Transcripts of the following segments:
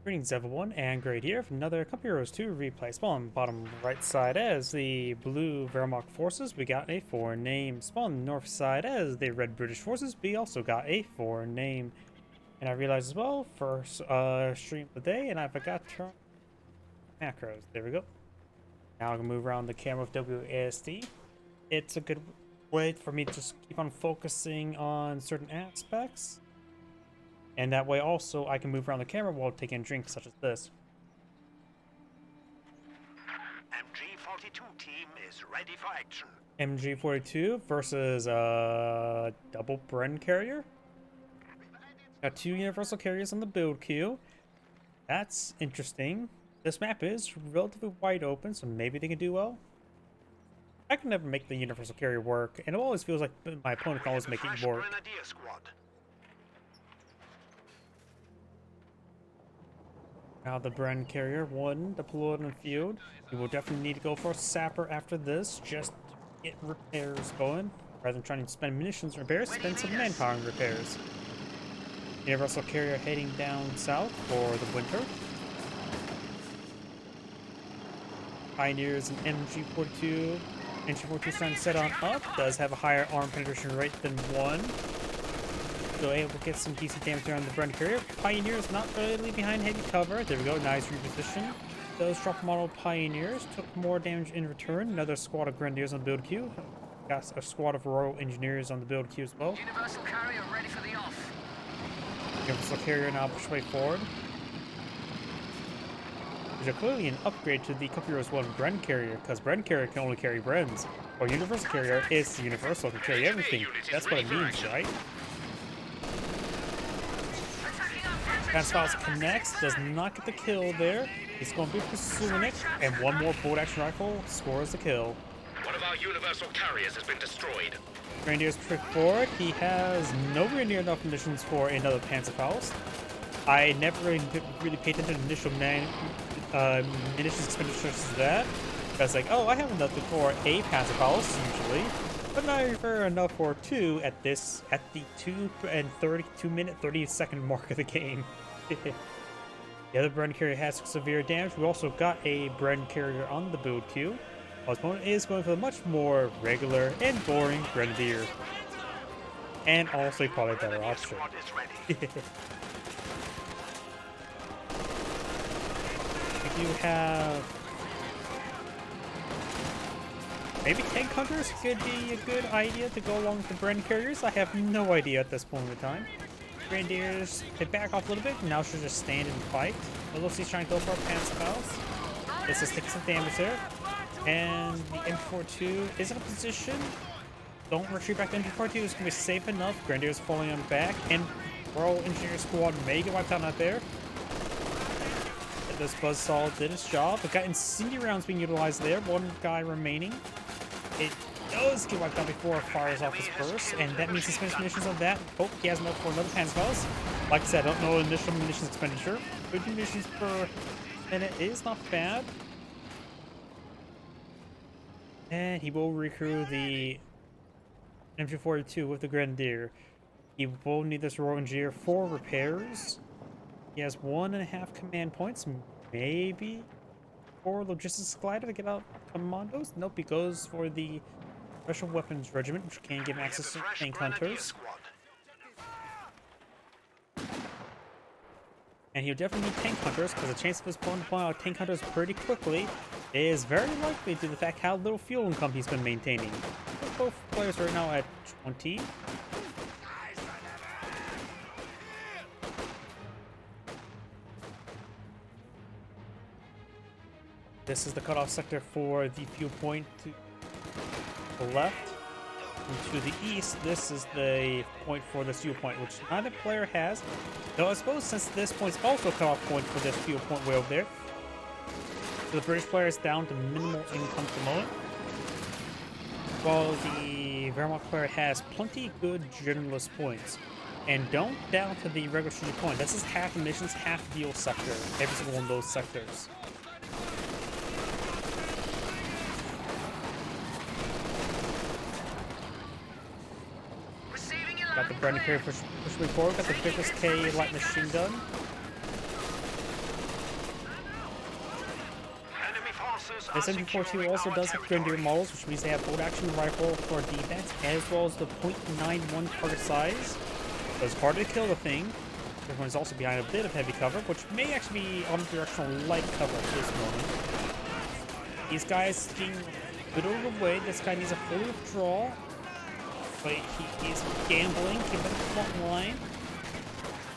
Greetings everyone, and Great here for another Company Heroes 2 replay. Spawn bottom right side as the blue Wehrmacht forces, we got a foreign name. Spawn north side as the red British forces, we also got a foreign name. And I realized as well, first stream of the day, and I forgot to turn macros. There we go. Now I can move around the camera with WASD. It's a good way for me to just keep on focusing on certain aspects. And that way also I can move around the camera while taking drinks such as this. MG42 team is ready for action. MG42 versus double Bren carrier. Got two universal carriers on the build queue. That's interesting. This map is relatively wide open, so maybe they can do well. I can never make the universal carrier work, and it always feels like my opponent can always make it work. Now the Bren carrier, one deployed in the field. We will definitely need to go for a sapper after this, just to get repairs going. Rather than trying to spend munitions on repairs, spend some manpower on repairs. Universal carrier heading down south for the winter. Pioneers and MG42. MG42 starting to set on up. Does have a higher arm penetration rate than one. So able to get some decent damage around the Bren carrier. Pioneers not really behind heavy cover. There we go, nice reposition. Those drop model Pioneers took more damage in return. Another squad of Grenadiers on the build queue. Got a squad of Royal Engineers on the build queue as well. Universal carrier ready for the off. Universal carrier now push way forward. Which are clearly an upgrade to the Company Heroes 1 Bren carrier, because Bren carrier can only carry Brens. Or Universal carrier is the Universal, can carry everything. That's what it means, right? Styles connects, does not get the kill there. He's going to be pursuing it, and one more bolt action rifle scores the kill. One of our universal carriers has been destroyed. Grenadiers trick forward. He has nowhere near enough munitions for another Panzerfaust. I never really paid attention to initial munitions expenditures to that. I was like, oh, I have enough for a Panzerfaust usually, but not even enough for two at the 2 minute 30 second mark of the game. The other Bren carrier has severe damage. We also got a Bren carrier on the build queue. Our opponent is going for a much more regular and boring Grenadier. And also probably a better option. If you have... maybe tank hunters could be a good idea to go along with the Bren carriers. I have no idea at this point in time. Grenadiers, they back off a little bit. Now should just stand and fight. Velocity's trying to go for a Panzerfaust. This is taking some damage there. And the M42 is in a position. Don't retreat back to M42. It's going to be safe enough. Grenadiers falling on back. And Royal Engineer Squad may get wiped out out there. This buzzsaw did its job. We've got incendiary rounds being utilized there. One guy remaining. It does get wiped out before it fires off his burst, and that means he's finished munitions on that. Oh, he has enough for another Panzerfaust. Like I said, I don't know initial munitions expenditure. Good munitions per minute is not bad. And he will recruit the MG42 with the Grenadier. He will need this Royal Engineer for repairs. He has 1.5 command points, maybe 4 logistics glider to get out commandos. Nope, he goes for the Special Weapons Regiment, which can give access to tank hunters. And he'll definitely need tank hunters, because the chance of his opponent pulling out tank hunters pretty quickly is very likely due to the fact how little fuel income he's been maintaining. Both players right now at 20. This is the cutoff sector for the fuel point to the left. And to the east, this is the point for this fuel point, which neither player has. Though I suppose since this point is also a cutoff point for this fuel point way over there, so the British player is down to minimal income at the moment, while the Wehrmacht player has plenty good generalist points. And don't down to the regular strategic point. This is half emissions, half fuel sector, every single one of those sectors. Got the Bren carrier push way forward. Got the biggest K light machine gun. forces This are MG42 securing also our does have Grenadier territory. models, which means they have bolt action rifle for defense, as well as the .91 target size. So it's hard to kill the thing. Everyone's also behind a bit of heavy cover, which may actually be omnidirectional light cover at this moment. These guys being a bit overweight. This guy needs a full withdrawal, but he is gambling, keeping the front line.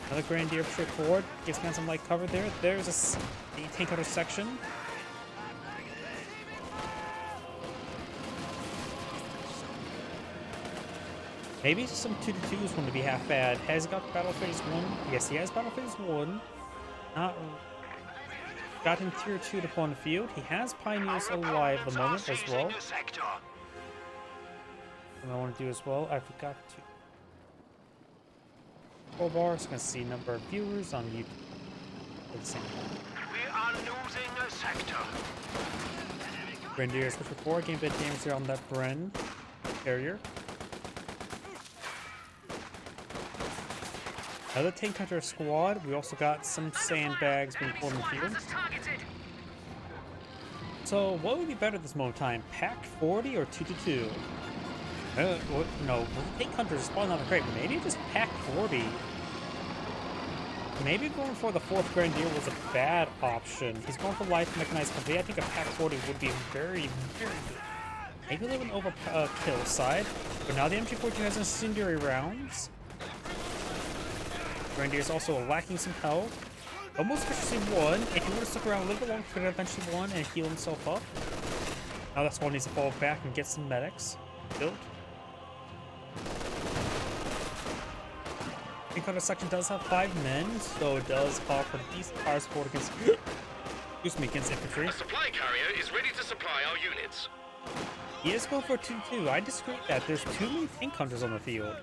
Another Grenadier push forward, gives man some light cover there. There's the tank cutter section. Maybe some 2-2s wouldn't be half bad. Has he got battle phase 1? Yes, he has battle phase 1. Not got him tier 2 to pull on the field. He has Pioneers alive at the moment as well. What I want to do as well, I forgot to. Full bar, so gonna see number of viewers on YouTube at the same time. We are losing a sector. Grenadiers push forward, gain a bit of damage here on that Bren carrier. Another tank hunter squad. We also got some sandbags being pulled in the field. So what would be better at this moment in time? Pack 40 or 2-2? No, tank hunters spawn not great. Maybe just pack 40. Maybe going for the 4th Grenadier was a bad option. He's going for light mechanized company. I think a pack 40 would be very, very good. Maybe a little bit overkill side. But now the MG42 has incendiary rounds. Grenadier is also lacking some health. Almost efficiency 1. If he would have stuck around a little bit longer, could have eventually won and heal himself up. Now that squad needs to fall back and get some medics built. The cutter section does have 5 men, so it does offer decent fire support against excuse me, against infantry. A supply carrier is ready to supply our units. He is going for 2-2. I disagree with that. There's too many tank hunters on the field.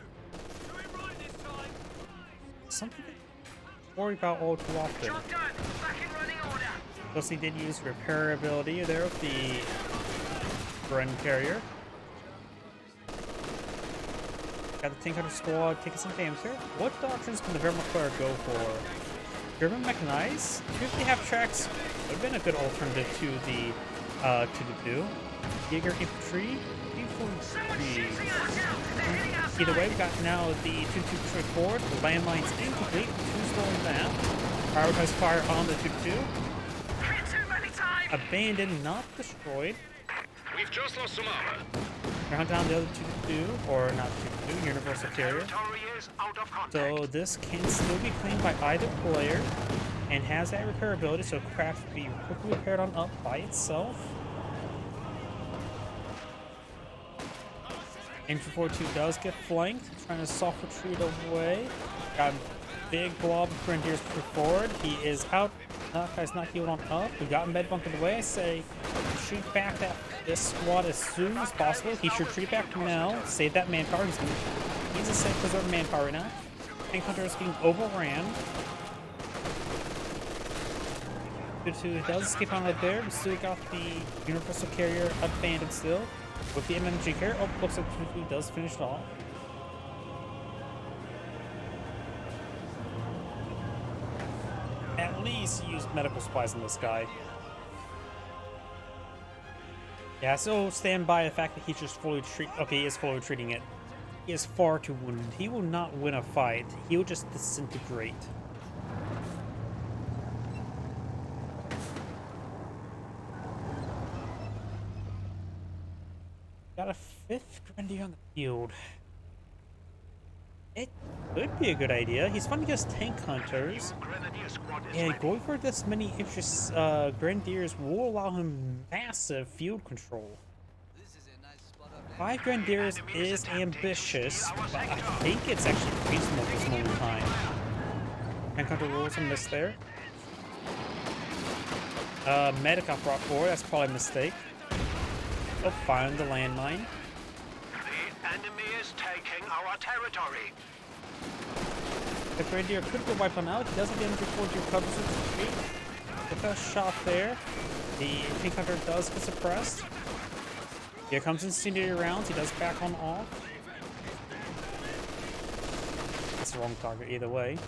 Something to worry about all too often. Plus, he did use repairability there with the Bren carrier. Got the tank hunter squad taking some damage here. What doctrines can the Wehrmacht player go for? German mechanized? 2.5 tracks would have been a good alternative to the 2-2. Jaeger infantry. Either way, we got now the 2-2 push forward. The landmine's incomplete. 2 stolen that. Prioritize fire on the 2-2. Abandoned, not destroyed. We've just lost some armor. We're hunting down the other 2-2, or not 2-2, universal carrier. Territory is out of contact. So this can still be claimed by either player, and has that repairability, so craft will be quickly repaired on up by itself. MG42 does get flanked, trying to soft retreat away. Got a big blob of Grenadiers pushed forward. He is out. That guy's not healed on up. We got Medbunk in the way. I say shoot back this squad as soon as possible. He should retreat back now. Save that manpower. He's a safe preserve manpower right now. Tank Hunter is being overran. 2-2 does escape on right there. We still got the universal carrier abandoned still. With the MMG carrier, oh, looks like 2-2 does finish it off. At least he used medical supplies on this guy. Yeah, so stand by the fact that he's just fully okay, he is fully retreating it. He is far too wounded. He will not win a fight. He will just disintegrate. Got a 5th Grenadier on the field. It could be a good idea. He's fun against tank hunters. Grenadier squad is And ready. going for this many interests, Grenadiers will allow him massive field control. 5 Grenadiers is ambitious, but I think it's actually reasonable at this moment in time. Tank hunter rolls a miss there. Medic got brought forward, that's probably a mistake. Oh, find the landmine. The enemy is taking our territory. The Grenadier could get wiped on out. He does have the MG42 covers his retreat. The first shot there. The tank hunter does get suppressed. Here comes incendiary rounds. He does back on off. That's the wrong target either way.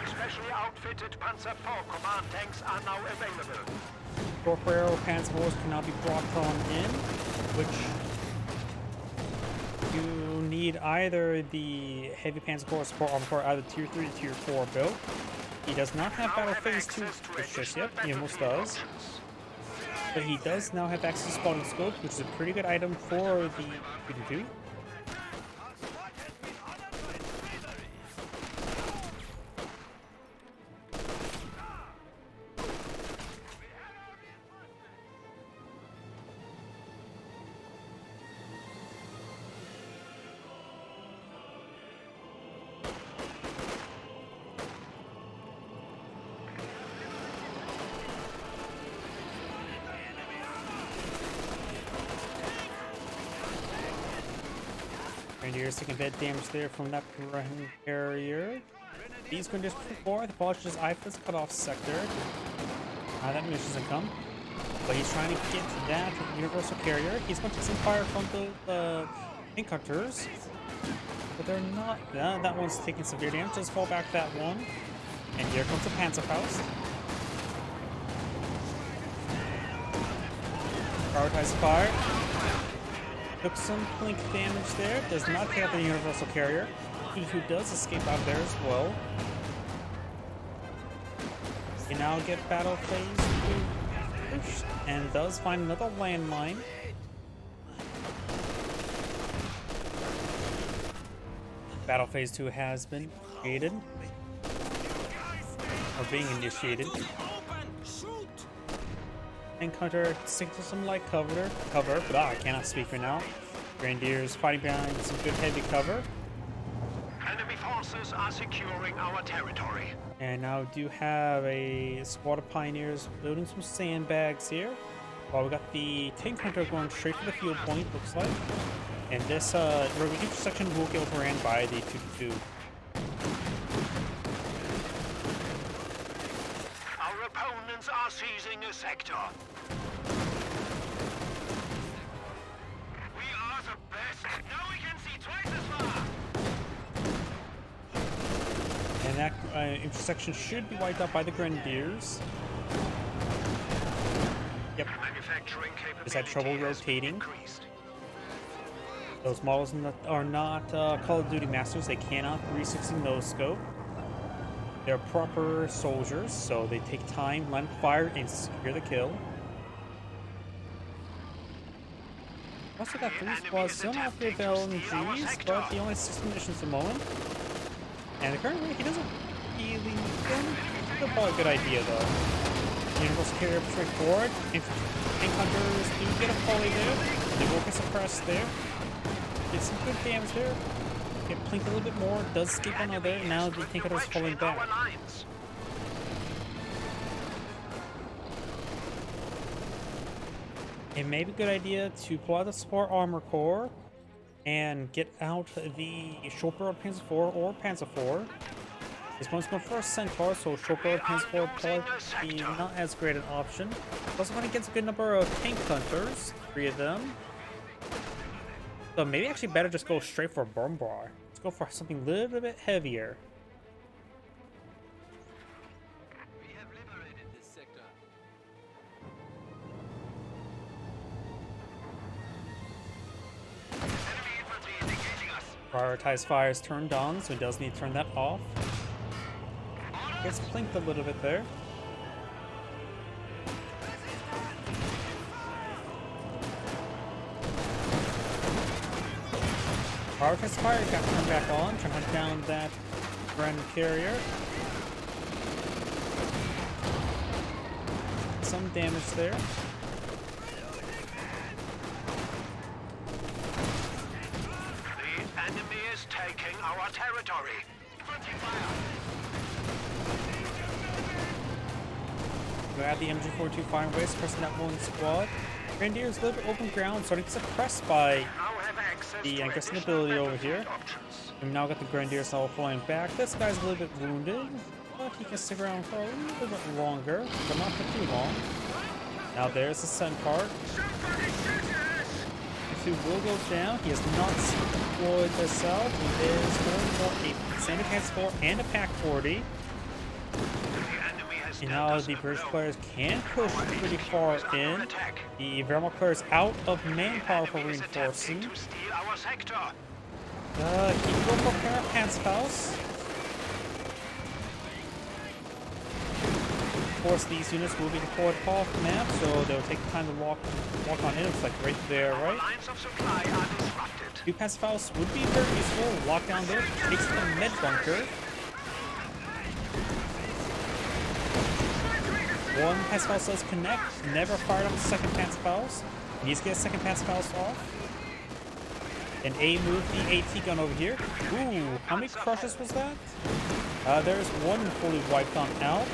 Specially outfitted limited Panzer IV command tanks are now available. Torpedo Panzer Force cannot be brought on in, which you need either the heavy Panzer Force support armor core, either tier 3 or tier 4 build. He does not have battle phase 2 just yet, he almost does. But he does now have access to spotting scope, which is a pretty good item for the 222. Grenadiers taking bad damage there from that ground carrier. These Grenadiers push forward. The Polishes Iflis cut off sector. That mission doesn't come. But he's trying to get to that universal carrier. He's going to take some fire from the tank hunters. But they're not. That one's taking severe damage. Just fall back that one. And here comes the Panzerfaust. Prioritize fire. Took some blink damage there. Does not take out the universal carrier. Who does escape out there as well. You now get battle phase 2 and does find another landmine. Battle phase 2 has been initiated. Or being initiated. Encounter stick to some light cover, but I cannot speak for now. Grenadiers fighting behind some good heavy cover. Enemy forces are securing our territory. And now do have a squad of pioneers building some sandbags here. While we got the tank hunter going straight for the field point, looks like. And this intersection will get overran by the 222. Our opponents are seizing a sector. We are the best. Now we can see twice as far. And that intersection should be wiped out by the Grenadiers. Yep. Manufacturing Just had trouble capability has been rotating. increased. Those models are not Call of Duty masters. They cannot 360 no scope. They're proper soldiers, so they take time, line fire, and secure the kill. Also got 3 squads still not with LMGs, but he only has 6 munitions at the moment. And currently he doesn't really need them. Still probably a good idea though. Universal carrier straight forward. Tank hunters do get a volley there. They will get suppressed there. Get some good damage there. Get plinked a little bit more. Does escape on there. Now the tank hunter is falling back. It may be a good idea to pull out the support armor core and get out the short barrel Panzer IV or Panzer IV. This one's going for a Centaur, so short barrel Panzer IV probably be not as great an option. Also going against a good number of tank hunters, 3 of them. So maybe actually better just go straight for a bomb bar. Let's go for something a little bit heavier. We have liberated this sector. Enemy infantry is engaging us. Prioritize fire is turned on, so he does need to turn that off. Gets plinked a little bit there. Prioritize fire got turned back on, trying to hunt down that grand carrier. Some damage there. The enemy is taking our territory. We have the MG42 firing ways, pressing that one squad. Grenadiers a little bit open ground, starting to get suppressed by the ability over here. We've now got the Grenadiers all flying back. This guy's a little bit wounded, but he can stick around for a little bit longer, but not for too long. Now there's the Centaur. If he will go down, he has not deployed this out. He is going for a Standard Panzer IV and a Pack 40. And now the British players can push pretty far in. The Wehrmacht players out of manpower for reinforcing. To steal our sector. Keep going for Panzerfaust. Of course, these units will be deployed off the map, so they'll take time to walk on in. It's like right there, right? Lines of supply are disrupted. Two Panzerfaust would be very useful. Lock down there, takes the med bunker. One Panzerfaust does connect, never fired on the second Panzerfaust. Needs to get a second Panzerfaust off. And A move the AT gun over here. Ooh, how many crushes was that? There's one fully wiped on out.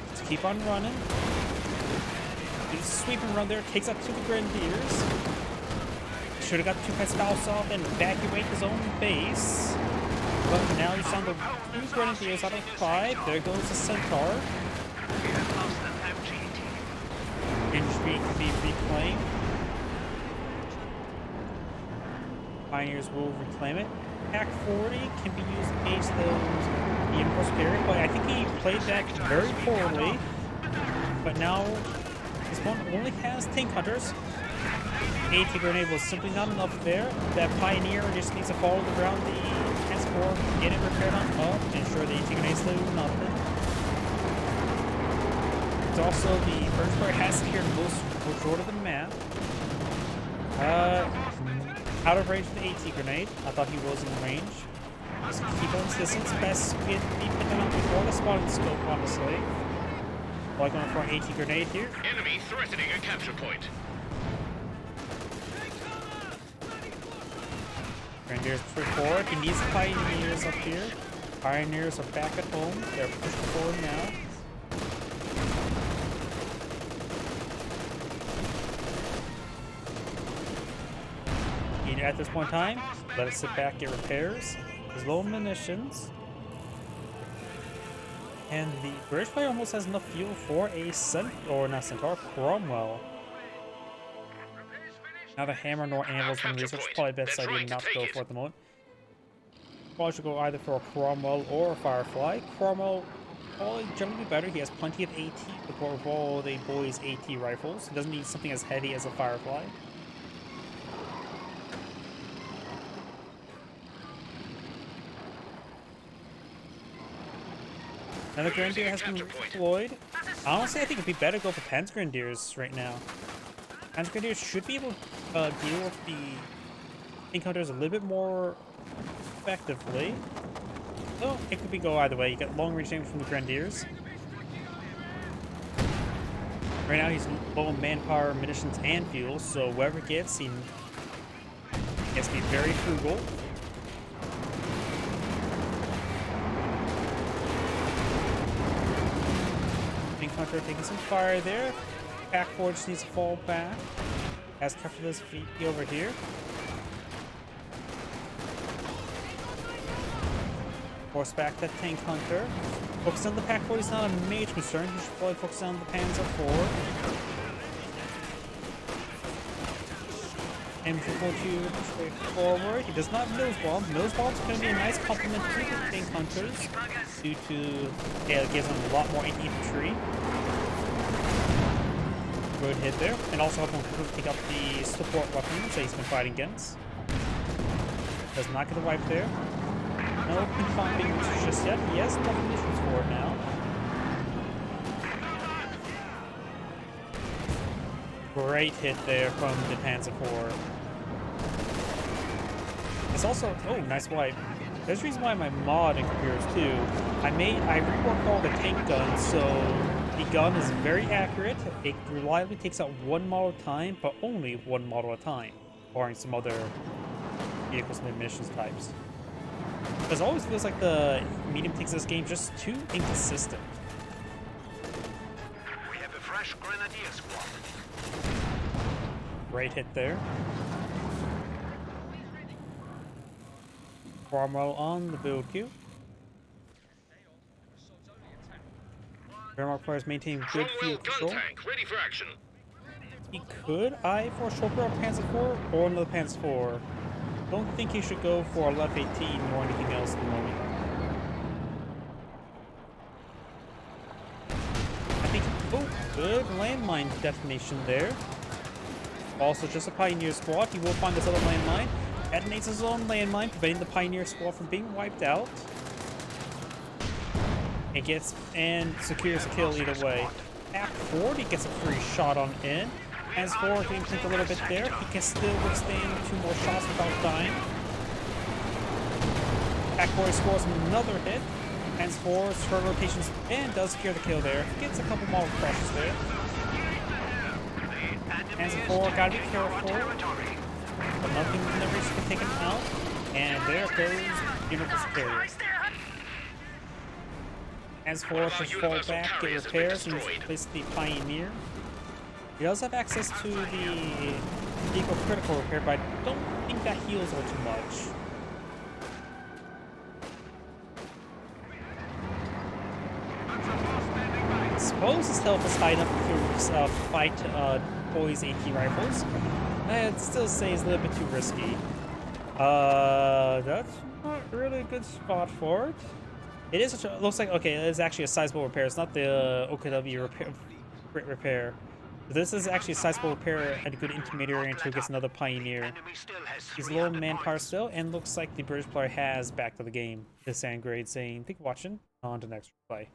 Let's keep on running. He's sweeping run there, takes out two of the Grenadiers. Should have got two Panzerfausts off and evacuate his own base. But now he's on the two Grenadiers out of 5. There goes the Centaur. We have lost an MG team. Infantry can be reclaimed. Pioneers will reclaim it. Pack 40 can be used against those reinforced carrier, but I think he played that very poorly. But now this one only has tank hunters. AT grenade was simply not enough there. That Pioneer just needs to follow around the transport, get it repaired on up, ensure the AT grenades do nothing. It's also the first player has secured most majority of the map. Out of range of the AT grenade. I thought he was in range. Just keep on his distance. Best get be picking up before the spotting scope, honestly. Like going for an AT grenade here. Enemy threatening a capture point. Grenadiers push forward. He needs Pioneers up here. Pioneers are back at home. They're pushing forward now. At this point in time, let it sit back, get repairs. There's low munitions. And the British player almost has enough fuel for a Centaur, Cromwell. Neither hammer nor anvils from research. Probably best idea not to go for at the moment. Probably should go either for a Cromwell or a Firefly. Cromwell probably generally better. He has plenty of AT with all the boys' AT rifles. He doesn't need something as heavy as a Firefly. Another Grenadier has been deployed. Honestly, I think it'd be better to go for Panzer Grenadiers right now. Panzer Grenadiers should be able to deal with the tank hunters a little bit more effectively. So it could be go either way. You got long range damage from the Grenadiers. Right now he's low on manpower, munitions, and fuel, so whoever gets, he has to be very frugal. Hunter taking some fire there. Pack 4 just needs to fall back. Has covered his feet over here. Force back that tank hunter. Focus on the Pack 4 is not a major concern. He should probably focus on the Panzer 4. And triple two straight forward. He does not have nose bombs. Nose bombs are going to be a nice complement to the tank hunters due to it gives them a lot more infantry. Good hit there, and also help him pick up the support weapons that he's been fighting against. Does not get a wipe there. No confined munitions just yet. He has enough munitions for it now. Great hit there from the Panzer IV. It's also, oh, nice wipe. There's a reason why my mod in computers too. I reworked all the tank guns, so the gun is very accurate. It reliably takes out one model at a time, but only one model at a time, barring some other vehicles and munitions types. Because it always feels like the medium takes this game just too inconsistent. We have a fresh Grenadier squad. Great hit there. Cromwell on the build queue. Wehrmacht players maintain good field control. Gun tank, ready for action. He could eye for a shoulder up Panzer IV or another Panzer IV. Don't think he should go for a Left 18 or anything else at the moment. Good landmine detonation there. Also, just a Pioneer squad. He will find this other landmine. Detonates his own landmine, preventing the Pioneer squad from being wiped out. And secures a kill either way. Act forward, he gets a free shot on in. As forward, getting clinked a little bit there. He can still withstand 2 more shots without dying. Backboy scores another hit. Hands forward, her rotations, and does secure the kill there. Gets a couple more crashes there. Hands forward, gotta be careful. But nothing in the race can take him out. And there goes Universe Carrier. Hands forward, just fall back, get repairs, and replace the Pioneer. He does have access to the Eco Critical Repair, but I don't think that heals all too much. I suppose his health is high enough to fight boys' AT rifles. I'd still say it's a little bit too risky. That's not really a good spot for it. It is such a, looks like, okay, it is actually a sizable repair. It's not the OKW repair. This is actually a sizable repair and a good intermediary until he gets another Pioneer. He's low manpower still, and looks like the British player has back to the game. This Sandgrade saying, thank you for watching. On to the next replay.